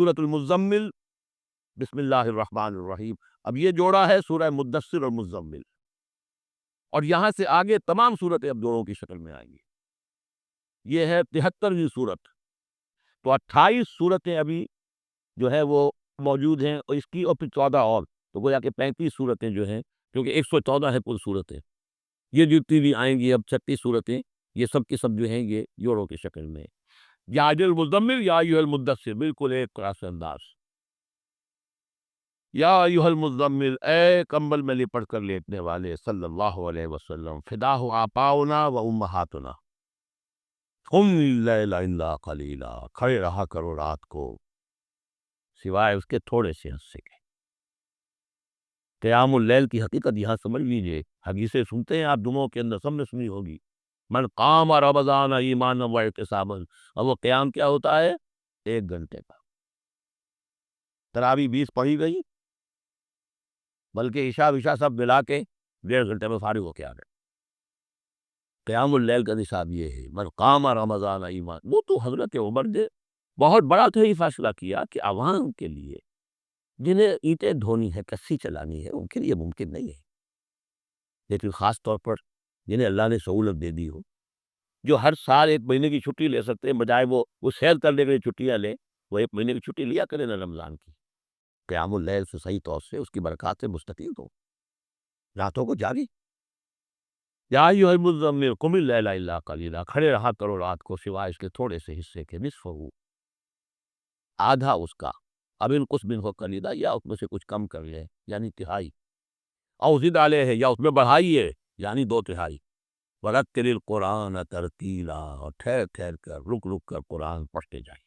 سورۃ المزمل، بسم اللہ الرحمن الرحیم۔ اب یہ جوڑا ہے سورہ مدثر اور مزمل، اور یہاں سے آگے تمام صورتیں اب جوڑوں کی شکل میں آئیں گی۔ یہ ہے 73ویں صورت، تو 28 صورتیں ابھی جو ہے وہ موجود ہیں، اور اس کی اور پھر 14 اور، تو گویا کہ 35 صورتیں جو ہیں، کیونکہ 114 ہے کل صورتیں، یہ جتنی بھی آئیں گی اب 36 صورتیں، یہ سب کی سب جو ہیں یہ جوڑوں کی شکل میں۔ یا المزمل یا ایھا المدثر، بالکل ایک طرح سے انداز۔ یا ایھا المزمل، اے کمبل میں لپٹ کر لیٹنے والے، صلی اللہ علیہ وسلم، فداہ آباؤنا و امہاتنا، قم اللیل الا قلیلا، کھڑے رہا کرو رات کو سوائے اس کے تھوڑے سے حصے کے۔ قیام اللیل کی حقیقت یہاں سمجھ لیجئے، حدیثیں سنتے ہیں آپ جمعوں کے اندر، سب نے سنی ہوگی، من قام رمضان ایمانا و احتسابا، اور وہ قیام کیا ہوتا ہے؟ 1 گھنٹے کا۔ تراویح 20 پڑھی گئی، بلکہ عشاء سب ملا کے 1.5 گھنٹے میں فارغ ہو کے آ گئے۔ قیام اللیل کا نصاب یہ ہے، من قام رمضان ایمان، وہ تو حضرت عمر نے بہت بڑا تو یہ فیصلہ کیا کہ عوام کے لیے جنہیں اینٹیں دھونی ہے، کسی چلانی ہے، ان کے لیے ممکن نہیں ہے، لیکن خاص طور پر جنہیں اللہ نے سہولت دے دی ہو، جو ہر سال 1 مہینے کی چھٹی لے سکتے ہیں، بجائے وہ سیر کرنے کے لیے چھٹیاں لیں، وہ 1 مہینے کی چھٹی لیا کریں نا رمضان کی، قیام اللیل سے صحیح طور سے اس کی برکات سے مستفید ہو، راتوں کو جاگی۔ یا ایھا المزمل قم اللیل الا قلیلا، کھڑے رہا کرو رات کو سوائے اس کے تھوڑے سے حصے کے، نصفہ، آدھا اس کا، اب انقص منہ قلیلا، یا اس میں سے کچھ کم کر لیں یعنی تہائی، او زد علیہ، یا اس میں بڑھائیے یعنی 2/3، ورتل القرآن ترتیلا، اور ٹھہر ٹھہر کر رک رک کر قرآن پڑھتے جائیں۔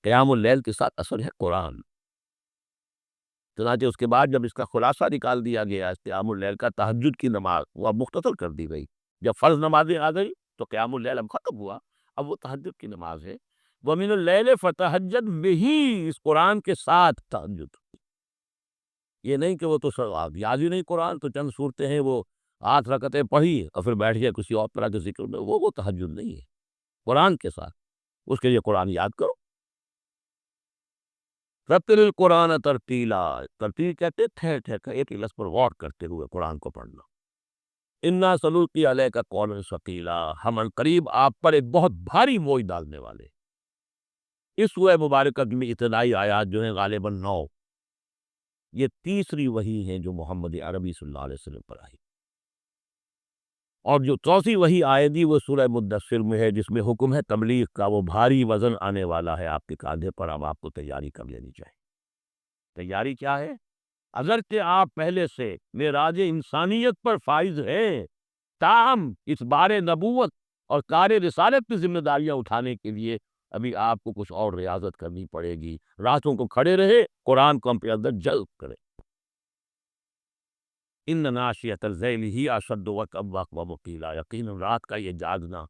قیام اللیل کے ساتھ اثر ہے قرآن، چنانچہ اس کے بعد جب اس کا خلاصہ نکال دیا گیا اس قیام اللیل کا، تہجد کی نماز وہ اب مختصر کر دی گئی، جب فرض نمازیں آ گئی تو قیام اللیل اب ختم ہوا، اب وہ تہجد کی نماز ہے۔ وَمِنَ اللَّيْلِ فَتَہجد بِهِ، اس قرآن کے ساتھ تہجد، یہ نہیں کہ وہ تو یاد ہی نہیں قرآن، تو چند صورتیں ہیں وہ 8 رکعتیں پڑھی اور پھر بیٹھ گئے کسی اور طرح کے ذکر میں، وہ تہجد نہیں ہے، قرآن کے ساتھ اس کے لیے قرآن یاد کرو۔ رتل القرآن ترتیلا، ترتیل کہتے ہیں ٹھہر ٹھہر کر ایک ہی لفظ پر غور کرتے ہوئے قرآن کو پڑھنا۔ انا سنلقی علیک قولا ثقیلا، ہم عنقریب آپ پر ایک بہت بھاری بوجھ ڈالنے والے۔ اس سورہ مبارکہ میں ابتدائی آیات جو ہیں غالباً 9، یہ تیسری وحی ہیں جو محمد عربی صلی اللہ علیہ وسلم پر آئی، اور جو چوتھی وحی آئے گی وہ سورہ مدثر میں ہے، جس میں حکم ہے تبلیغ کا، وہ بھاری وزن آنے والا ہے آپ کے کاندھے پر، اب آپ کو تیاری کر لینی چاہیے۔ تیاری کیا ہے؟ اگرچہ آپ پہلے سے معراج انسانیت پر فائز ہیں، تاہم اس بار نبوت اور کار رسالت کی ذمہ داریاں اٹھانے کے لیے ابھی آپ کو کچھ اور ریاضت کرنی پڑے گی، راتوں کو کھڑے رہے، قرآن کو اپنے اندر جذب کرے۔ ان ناشئۃ اللیل ہی اشد وطئا واقوم قیلا، یقیناً رات کا یہ جاگنا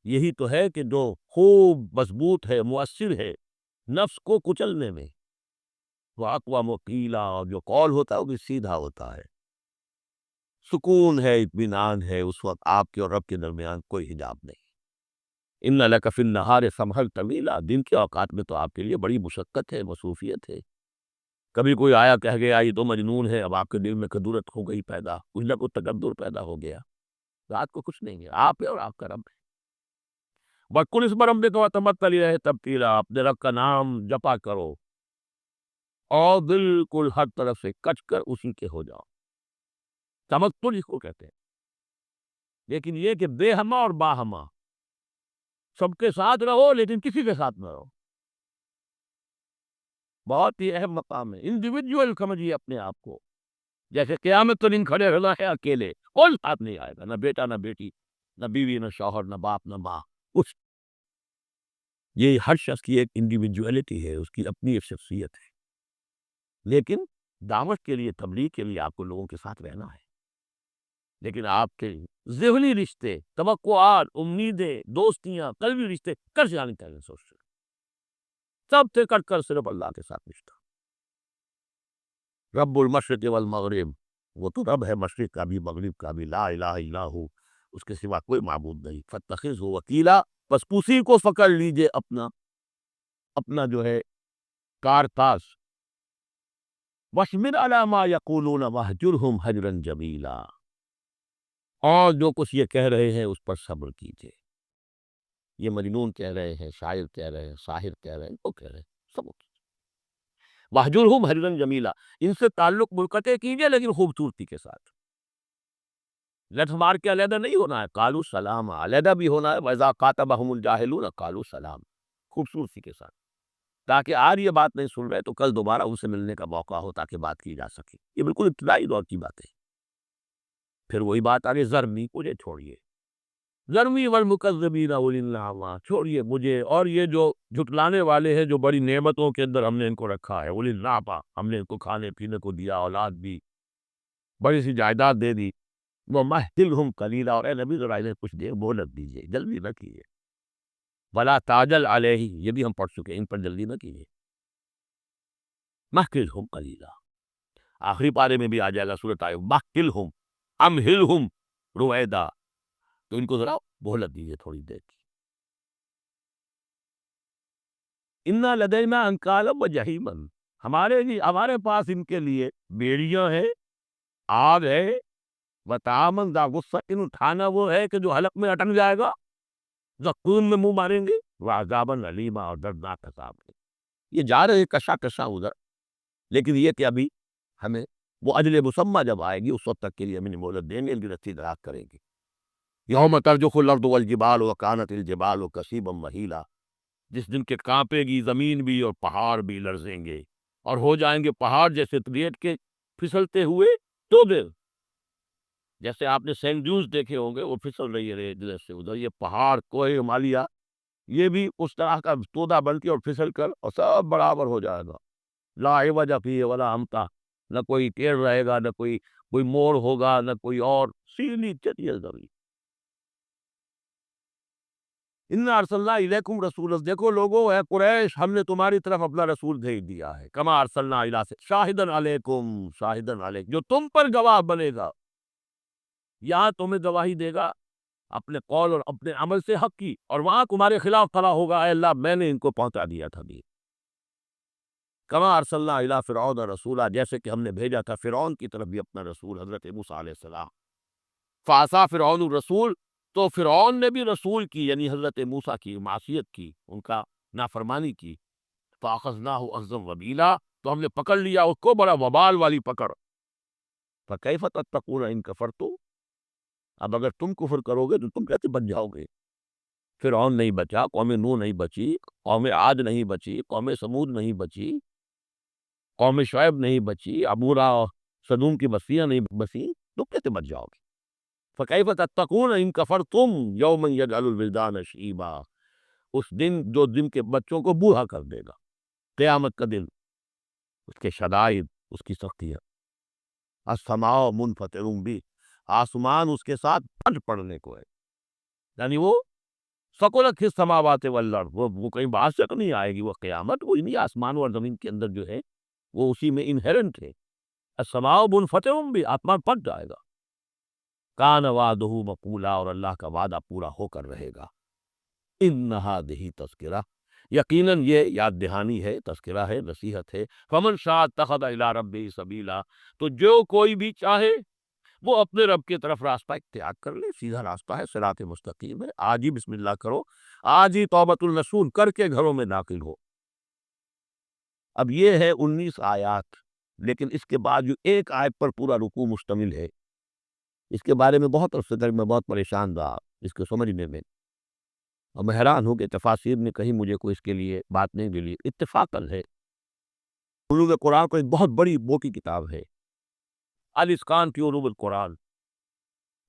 یہی تو ہے کہ جو خوب مضبوط ہے، مؤثر ہے نفس کو کچلنے میں، واقوم قیلا، اور جو قول ہوتا ہے وہ بھی سیدھا ہوتا ہے، سکون ہے، اطمینان ہے، اس وقت آپ کے اور رب کے درمیان کوئی حجاب نہیں۔ ان لک فی النہار سبحا طویلا، دن کے اوقات میں تو آپ کے لیے بڑی مشقت ہے، مصروفیت ہے، کبھی کوئی آیا کہہ گیا یہ تو مجنون ہے، اب آپ کے دل میں کدورت ہو گئی پیدا، کچھ نہ کچھ تکبر پیدا ہو گیا، رات کو کچھ نہیں ہے، آپ ہے اور آپ کا رب ہے۔ وَاذْكُرِ اسْمَ رَبِّكَ وَتَبَتَّلْ إِلَیْهِ تَبْتِیلًا، اپنے رب کا نام جپا کرو اور بالکل ہر طرف سے کٹ کر اسی کے ہو جاؤ، تمتل اس کو کہتے ہیں۔ لیکن یہ کہ بے ہمہ اور باہمہ، سب کے ساتھ رہو لیکن کسی کے ساتھ نہ رہو، بہت ہی اہم مقام ہے، انڈیویجول سمجھیے اپنے آپ کو، جیسے قیامت تو دن کھڑے ہونا ہے اکیلے، کوئی ساتھ نہیں آئے گا، نہ بیٹا نہ بیٹی، نہ بیوی نہ شوہر، نہ باپ نہ ماں، کچھ۔ یہ ہر شخص کی ایک انڈیویجویلٹی ہے، اس کی اپنی ایک شخصیت ہے، لیکن دعوت کے لیے، تبلیغ کے لیے آپ کو لوگوں کے ساتھ رہنا ہے، لیکن آپ کے ذہنی رشتے، توقعات، امیدیں، دوستیاں، قلبی رشتے کٹ جانے چاہیے، سوچتے سب سے کٹ کر صرف اللہ کے ساتھ رشتہ۔ رب المشرق والمغرب، وہ تو رب ہے مشرق کا بھی مغرب کا بھی، لا الہ الا ہو، اس کے سوا کوئی معبود نہیں، فاتخذہ وکیلا، بس اسی کو پکڑ لیجئے اپنا اپنا جو ہے کارتاس، وَاصْبِرْ عَلَىٰ مَا يَقُولُونَ وَاهْجُرْهُمْ هَجْرًا جَمِيلًا، اور جو کچھ یہ کہہ رہے ہیں اس پر صبر کیجیے۔ یہ مجنون کہہ رہے ہیں، شاعر کہہ رہے ہیں، ساحر کہہ رہے ہیں، وہ کہہ رہے ہیں، صبر کیجیے۔ وَاهْجُرْهُمْ هَجْرًا جَمِيلًا، ان سے تعلق منقطع کیجیے لیکن خوبصورتی کے ساتھ، لت مار کے علیحدہ نہیں ہونا ہے، قالوا سلام، علیحدہ بھی ہونا ہے، وَإِذَا خَاطَبَهُمُ الْجَاهِلُونَ قَالُوا سَلَامًا، خوبصورتی کے ساتھ، تاکہ آج یہ بات نہیں سن رہے تو کل دوبارہ ان سے ملنے کا موقع ہو تاکہ بات کی جا سکے۔ یہ بالکل ابتدائی دور کی بات ہے۔ پھر وہی بات آگے، ذرنی، مجھے چھوڑیے، ذرنی والمکذبین اولی النعمہ، چھوڑیے مجھے اور یہ جو جھٹلانے والے ہیں، جو بڑی نعمتوں کے اندر ہم نے ان کو رکھا ہے، اولی النعمہ، ہم نے ان کو کھانے پینے کو دیا، اولاد دی، بڑی سی جائیداد دے دی، وَمَهِّلْهُمْ قَلِيلًا، اور اے نبی ذرا انہیں کچھ دیر مہلت دیجیے، جلدی نہ کیجیے، وَلَا تَعْجَلْ عَلَيْهِ، یہ بھی ہم پڑھ چکے، ان پر جلدی نہ کیجیے، مَهِّلْهُمْ قَلِيلًا، آخری پارے میں بھی آ جائے گا سورۃ مَهِّلْهُمْ أَمْهِلْهُمْ رُوَیدًا، تو ان کو ذرا مہلت دیجیے تھوڑی دیر کی۔ اِنَّا لَدَیْنَا أَنْکَالًا وَجَحِیمًا، ہمارے پاس ان کے لیے بیڑیاں ہیں، آگ ہے، وَطَعَامًا ذَا غُصَّةٍ، کھانا وہ ہے کہ جو حلق میں اٹک جائے گا، زقوم میں منہ ماریں گے، وَعَذَابًا أَلِیمًا، اور دردناک عذاب ہے۔ یہ جا رہے کشا کشا ادھر، لیکن یہ کہ ابھی ہمیں وہ اجل مسمى جب آئے گی اس وقت تک کے لیے ہمیں مہلت دیں گے، ان کی رسی دراز کریں گے۔ یوم ترجف الارض والجبال وکانت الجبال کثیبا مہیلا، جس دن کے کانپے گی زمین بھی اور پہاڑ بھی لرزیں گے، اور ہو جائیں گے پہاڑ جیسے ریت کے پھسلتے ہوئے تو دیر، جیسے آپ نے سینڈ ڈیوز دیکھے ہوں گے وہ پھسل رہی ہے ریت ادھر سے ادھر، یہ پہاڑ کوہ ہمالیہ یہ بھی اس طرح کا تودا بن کے اور پھسل کر اور سب برابر ہو جائے گا، لا عوج فیہ ولا امتا، نہ کوئی ٹیڑھ رہے گا، نہ کوئی موڑ ہوگا، نہ کوئی اور، سیدھی چٹیل زمین۔ اِنَّا ارسلنا الیکم رسولا، دیکھو لوگوں اے قریش، ہم نے تمہاری طرف اپنا رسول بھیج دیا ہے، کما ارسلنا الی شاہدا علیکم، شاہدا علیکم، جو تم پر گواہ بنے گا، یہاں تمہیں گواہی دے گا اپنے قول اور اپنے عمل سے حق کی، اور وہاں تمہارے خلاف کھڑا ہوگا، اے اللہ میں نے ان کو پہنچا دیا تھا بھی، کما ارسلنا الی فرعون رسولا، جیسے کہ ہم نے بھیجا تھا فرعون کی طرف بھی اپنا رسول حضرت موسیٰ علیہ السلام، فعصیٰ فرعون الرسول، تو فرعون نے بھی رسول کی یعنی حضرت موسیٰ کی معصیت کی، ان کا نافرمانی کی، فَأَخَذْنَاهُ أَخْذًا وَبِيلًا، تو ہم نے پکڑ لیا اس کو بڑا وبال والی پکڑ، فَكَيْفَ تَتَّقُونَ إِن كَفَرْتُمْ، اب اگر تم کفر کرو گے تو تم کیسے بچ جاؤ گے؟ فرعون نہیں بچا، قوم نوح نہیں بچی، قوم عاد نہیں بچی، قوم سمود نہیں بچی، قوم شعیب نہیں بچی، عمورہ اور صدوم کی بستیاں نہیں بچی، تم کیسے بچ جاؤ گے؟ فَكَيْفَ تَتَّقُونَ إِن كَفَرْتُمْ يَوْمًا يَجْعَلُ الْوِلْدَانَ شِيبًا، اس دن جو دن کے بچوں کو بوڑھا کر دے گا، قیامت کا دن، اس کے شدائد، اس کی سختیاں، السماء منفطر بہ، آسمان اس کے ساتھ پھٹ پڑنے کو ہے، یعنی وہ ثقلت فی السماوات والارض، وہ کہیں باہر سے تو نہیں آئے گی، وہ قیامت وہ انہی آسمان اور زمین کے اندر جو ہے وہ اسی میں انہیرنٹ ہے، السماء منفطر بہ، آسمان پھٹ جائے گا، کان وعدہ مفعولا، اور اللہ کا وعدہ پورا ہو کر رہے گا، ان ھذہ تذکرہ، یقیناً یہ یاد دہانی ہے، تذکرہ ہے، نصیحت ہے، فمن شاء اتخذ الی ربہ سبیلا، تو جو کوئی بھی چاہے وہ اپنے رب کی طرف راستہ اختیار کر لے، سیدھا راستہ ہے، صراط مستقیم ہے، آج ہی بسم اللہ کرو، آج ہی توبۃ النصوح کر کے گھروں میں داخل ہو۔ اب یہ ہے 19 آیات، لیکن اس کے بعد جو ایک آیت پر پورا رکوع مشتمل ہے، اس کے بارے میں بہت عرصے تک میں بہت پریشان رہا اس کو سمجھنے میں، اور میں حیران ہوں کہ تفاسیر نے کہیں مجھے کوئی اس کے لیے بات نہیں ملی، اتفاقاً ہے، علوم قرآن کو ایک بہت بڑی موٹی کتاب ہے، الاتقان فی علوم القرآن،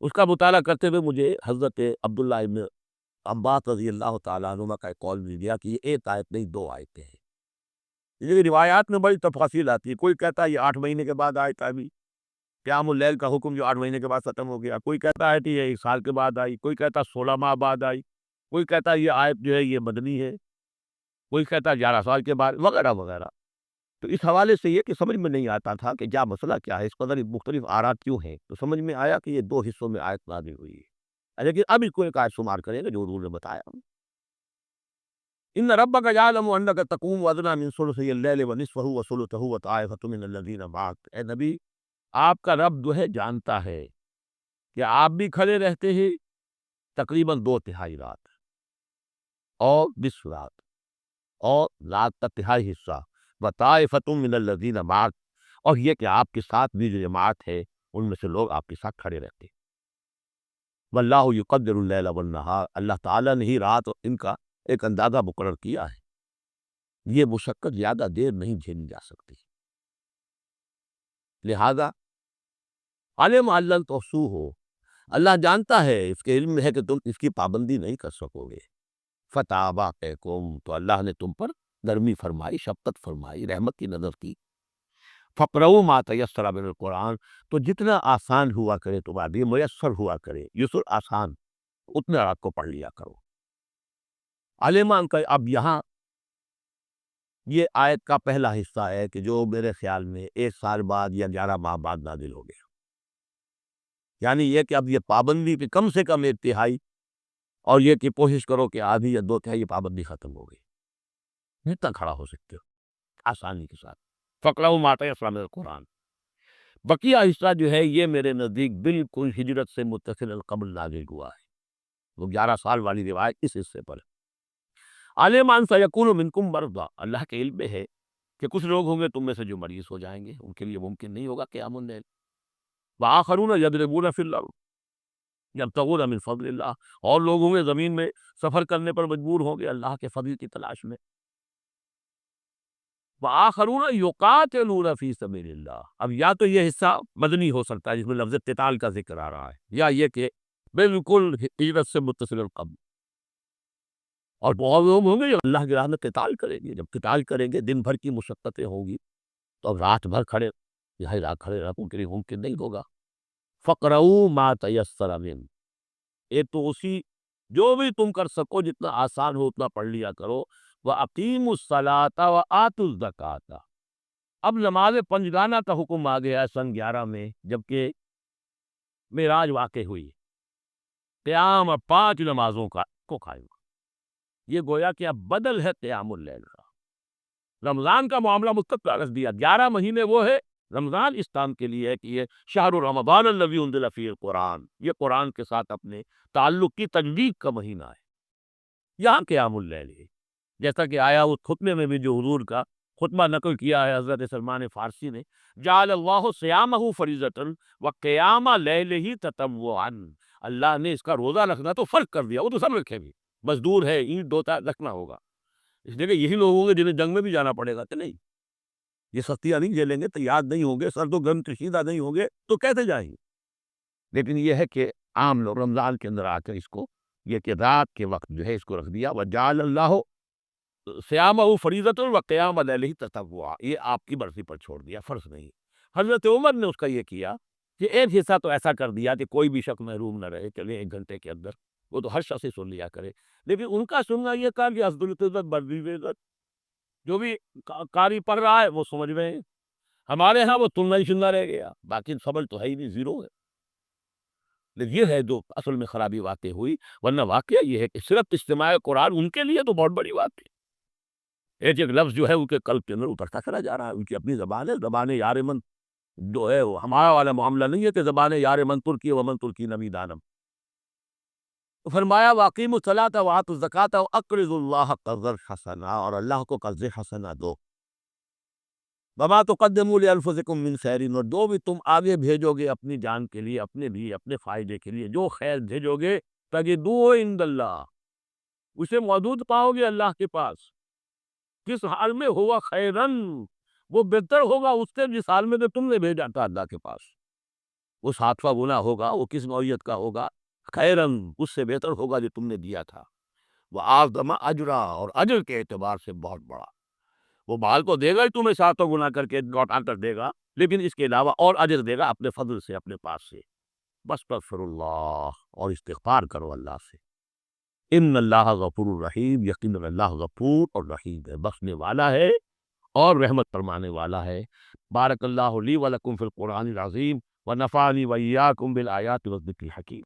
اس کا مطالعہ کرتے ہوئے مجھے حضرت عبداللہ ابن عباس رضی اللہ تعالیٰ عنہما کا ایک قول مل گیا کہ یہ ایک آیت نہیں، دو آیتیں ہیں۔ یہ روایات میں بڑی تفاصیل آتی ہے، کوئی کہتا ہے یہ 8 مہینے کے بعد آیت آئی، قیام اللیل کا حکم جو 8 مہینے کے بعد ختم ہو گیا، کوئی کہتا ہے کہ یہ 1 سال کے بعد آئی، کوئی کہتا ہے 16 ماہ بعد آئی، کوئی کہتا ہے یہ آیت جو ہے یہ مدنی ہے، کوئی کہتا ہے 11 سال کے بعد، وغیرہ وغیرہ۔ تو اس حوالے سے یہ کہ سمجھ میں نہیں آتا تھا کہ کیا مسئلہ کیا ہے، اس قدر مختلف آراء کیوں ہیں، تو سمجھ میں آیا کہ یہ 2 حصوں میں آیت نازل ہوئی ہے، لیکن اب اس کو ایک آیت شمار کریں گے جو حضور نے بتایا۔ ان ربک یعلم انک تقوم ادنی من ثلثی اللیل ونصفہ وثلثہ وطائفۃ من الذین معک، اے نبی آپ کا رب جو ہے جانتا ہے کہ آپ بھی کھڑے رہتے ہیں تقریباً 2/3 رات اور نصف رات اور رات کا تہائی حصہ، وطائفۃ من الذین معک، اور یہ کہ آپ کے ساتھ بھی جو جماعت ہے ان میں سے لوگ آپ کے ساتھ کھڑے رہتے ہیں۔ واللہ یقدر اللیل والنہار، اللہ تعالیٰ نے ہی رات اور دن کا ایک اندازہ مقرر کیا ہے، یہ مشقت زیادہ دیر نہیں جھیلی جا سکتی، لہذا علم علن توسو ہو، اللہ جانتا ہے، اس کے علم میں ہے کہ تم اس کی پابندی نہیں کر سکو گے۔ فتاب علیکم، تو اللہ نے تم پر نرمی فرمائی، شفقت فرمائی، رحمت کی نظر کی۔ فقرؤ ما تیسر من القرآن، تو جتنا آسان ہوا کرے تمہارے لیے، میسر ہوا کرے، یسر آسان، اتنا رات کو پڑھ لیا کرو۔ عالمان کا اب یہاں یہ آیت کا پہلا حصہ ہے کہ جو میرے خیال میں 1 سال بعد یا 11 ماہ بعد نازل ہو گیا، یعنی یہ کہ اب یہ پابندی پہ کم سے کم 1/3، اور یہ کہ کوشش کرو کہ آدھی یا 2/3 پابندی ختم ہو گئی، اتنا کھڑا ہو سکتے ہو آسانی کے ساتھ۔ فقرؤ ما تیسر من القرآن، بقیہ حصہ جو ہے یہ میرے نزدیک بالکل ہجرت سے متصل قبل نازل ہوا ہے، وہ 11 سال والی روایت اس حصے پر ہے۔ عالمان سیکون منکم مرضی، اللہ کے علم میں ہے کہ کچھ لوگ ہوں گے تم میں سے جو مریض ہو جائیں گے، ان کے لیے ممکن نہیں ہوگا قیام اللیل۔ وآخرون یضربون فی الارض یبتغون من فضل اللہ، اور لوگ ہوں گے زمین میں سفر کرنے پر مجبور ہوں گے اللہ کے فضل کی تلاش میں۔ وآخرون یقاتلون فی سبیل اللہ، اب یا تو یہ حصہ مدنی ہو سکتا ہے جس میں لفظ قتال کا ذکر آ رہا ہے، یا یہ کہ بالکل ہجرت سے متصل قبل، اور بہت لوگ ہوں گے جو اللہ کی راہ میں قتال کریں گے، جب قتال کریں گے دن بھر کی مشقتیں ہوں گی، تو اب رات بھر کھڑے، یہاں رات کھڑے رہنا ان کے لیے ممکن نہیں ہوگا۔ فقرؤ ما تیسر من، ایک تو اسی جو بھی تم کر سکو، جتنا آسان ہو اتنا پڑھ لیا کرو۔ وَأَقِیمُوا الصَّلَاةَ وَآتُوا الزَّکَاةَ، اب نماز پنجگانہ کا حکم آ گیا سن 11 میں، جبکہ معراج واقع ہوئی، قیام اور 5 نمازوں کا کو قائم، یہ گویا کہ اب بدل ہے قیام اللیل کا۔ رمضان کا معاملہ مستقل رکھ دیا، 11 مہینے وہ ہے، رمضان اس کام کے لیے ہے کہ یہ شہر رمضان الذی انزل فیہ القرآن، یہ قرآن کے ساتھ اپنے تعلق کی تجدید کا مہینہ ہے، یہاں قیام اللیل ہے، جیسا کہ آیا اس خطبے میں بھی جو حضور کا خطبہ نقل کیا ہے حضرت سلمان فارسی نے، جعل اللہ صیامہ فریضۃ وقیام لیلہ تطوعا، اللہ نے اس کا روزہ رکھنا تو فرض کر دیا، وہ تو سب رکھے بھی، مزدور ہے، اینٹ ڈھوتا ہے، رکھنا ہوگا، اس لیے کہ یہی لوگ ہوں گے جنہیں جنگ میں بھی جانا پڑے گا، تو نہیں، یہ سختیاں نہیں جھیلیں گے، تیار نہیں ہوں گے، سرد و گرم کشیدہ نہیں ہوں گے تو کیسے جائیں گے؟ لیکن یہ ہے کہ عام لوگ رمضان کے اندر آ کر اس کو، یہ کہ رات کے وقت جو ہے اس کو رکھ دیا، وجعل اللہ صیامہ فریضۃ وقیام لیلہ تطوعا، یہ آپ کی مرضی پر چھوڑ دیا، فرض نہیں۔ حضرت عمر نے اس کا یہ کیا کہ ایک حصہ تو ایسا کر دیا کہ کوئی بھی شخص محروم نہ رہے، چلے 1 گھنٹے کے اندر، وہ تو ہر شخص ہی سن لیا کرے، لیکن ان کا سننا یہ کہا کہ افضل العزت برزی عزت، جو بھی قاری پڑھ رہا ہے وہ سمجھ رہے ہیں، ہمارے ہاں وہ سننا ہی سننا رہ گیا، باقی سمجھ تو ہے ہی نہیں، زیرو ہے۔ لیکن یہ ہے جو اصل میں خرابی واقع ہوئی، ورنہ واقعہ یہ ہے کہ صرف استماع قرآن ان کے لیے تو بہت بڑی بات ہے، ایک ایک لفظ جو ہے ان کے قلب کے اندر اترتا چلا جا رہا ہے، ان کی اپنی زبان ہے، زبان یار من جو ہے وہ ہمارا والا معاملہ نہیں ہے کہ زبان یار من ترکی ومن ترکی نمی دانم۔ تو فرمایا واقیموا الصلاۃ وآتوا الزکاۃ واقرضوا اللہ قرضا حسنا، اور اللہ کو قرض حسنا دو۔ وما تقدموا لانفسکم من خیر، اور جو بھی تم آگے بھیجو گے اپنی جان کے لیے، اپنے لیے، اپنے فائدے کے لیے، جو خیر بھیجو گے تجدوہ عند اللہ، اسے موجود پاؤ گے اللہ کے پاس، کس حال میں؟ ہوا خیرن، وہ بہتر ہوگا اس سے جس حال میں تو تم نے بھیجا تھا اللہ کے پاس، وہ 7واں گنا ہوگا، وہ کس نوعیت کا ہوگا؟ خیرن، اس سے بہتر ہوگا جو تم نے دیا تھا، وہ اعظم اجرا، اور اجر کے اعتبار سے بہت بڑا، وہ مال کو دے گا ہی تمہیں 7واں گنا کر کے لوٹا کر دے گا، لیکن اس کے علاوہ اور اجر دے گا اپنے فضل سے، اپنے پاس سے۔ بس استغفر اللہ، اور استغفار کرو اللہ سے، ان اللہ غفور الرحیم، یقینا اللہ غفور اور رحیم ہے، بخشنے والا ہے اور رحمت فرمانے والا ہے۔ بارک اللہ لی ولکم فی القرآن العظیم ونفعنی وإیاکم بالآیات والذکر الحکیم۔